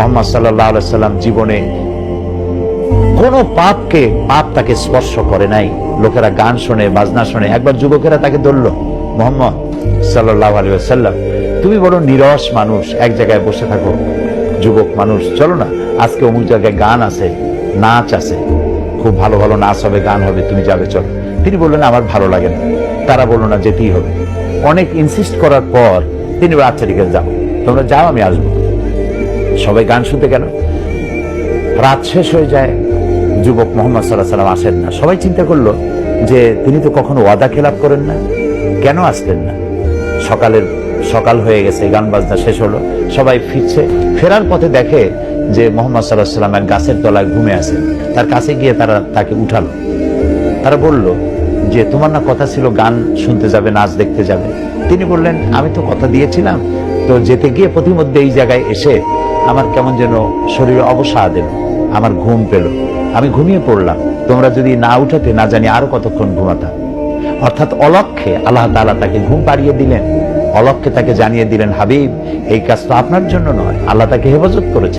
মুহাম্মদ সাল্লাল্লাহু আলাইহি সাল্লাম জীবনে কোন পাপ তাকে স্পর্শ করে নাই। লোকেরা গান শোনে, বাজনা শোনে, একবার যুবকেরা তাকে ধরল, মুহাম্মদ সাল্লাল্লাহু আলাইহি ওয়াসাল্লাম তুমি বড় নিরস মানুষ, এক জায়গায় বসে থাকো, যুবক মানুষ, চলো না আজকে অমুক জায়গায় গান আছে, নাচ আছে, খুব ভালো ভালো নাচ হবে, গান হবে, তুমি যাবে, চলো। তিনি বললেন আমার ভালো লাগে না। তারা বলল না, যেতেই হবে। অনেক ইনসিস্ট করার পর তিনি বললেন আচ্ছা ঠিক আছে, যাও, তোমরা যাও, আমি আসবো। সবাই গান শুনতে গেল। রাত শেষ হয়ে যায়, যুবক মুহাম্মদ সাল্লাল্লাহু আলাইহি ওয়াসাল্লাম আসেন না। সবাই চিন্তা করলো যে তিনি তো কখনো ওয়াদা খেলাপ করেন না, কেন আসলেন না? সকাল হয়ে গেছে, গান বাজনা শেষ হলো, সবাই ফিরছে। ফেরার পথে দেখে যে মুহাম্মদ সাল্লাল্লাহু আলাইহি ওয়াসাল্লাম গাছের তলায় ঘুমে আছেন। তার কাছে গিয়ে তারা তাকে উঠালো। তারা বলল যে তোমার না কথা ছিল গান শুনতে যাবে, নাচ দেখতে যাবে। তিনি বললেন আমি তো কথা দিয়েছিলাম, তো যেতে গিয়ে প্রতিমধ্যে এই জায়গায় এসে আমার কেমন যেন শরীরে অবসাদ এলো, আমার ঘুম পেল, আমি ঘুমিয়ে পড়লাম। তোমরা যদি না উঠাতে, না জানি আরো কতক্ষণ ঘুমাতাম। অর্থাৎ অলক্ষ্যে আল্লাহ তাআলা তাকে ঘুম পাড়িয়ে দিলেন, অলক্ষ্যে তাকে জানিয়ে দিলেন, হাবিব এই কাজ তো আপনার জন্য নয়, আল্লাহ তাকে হেফাজত করেছে।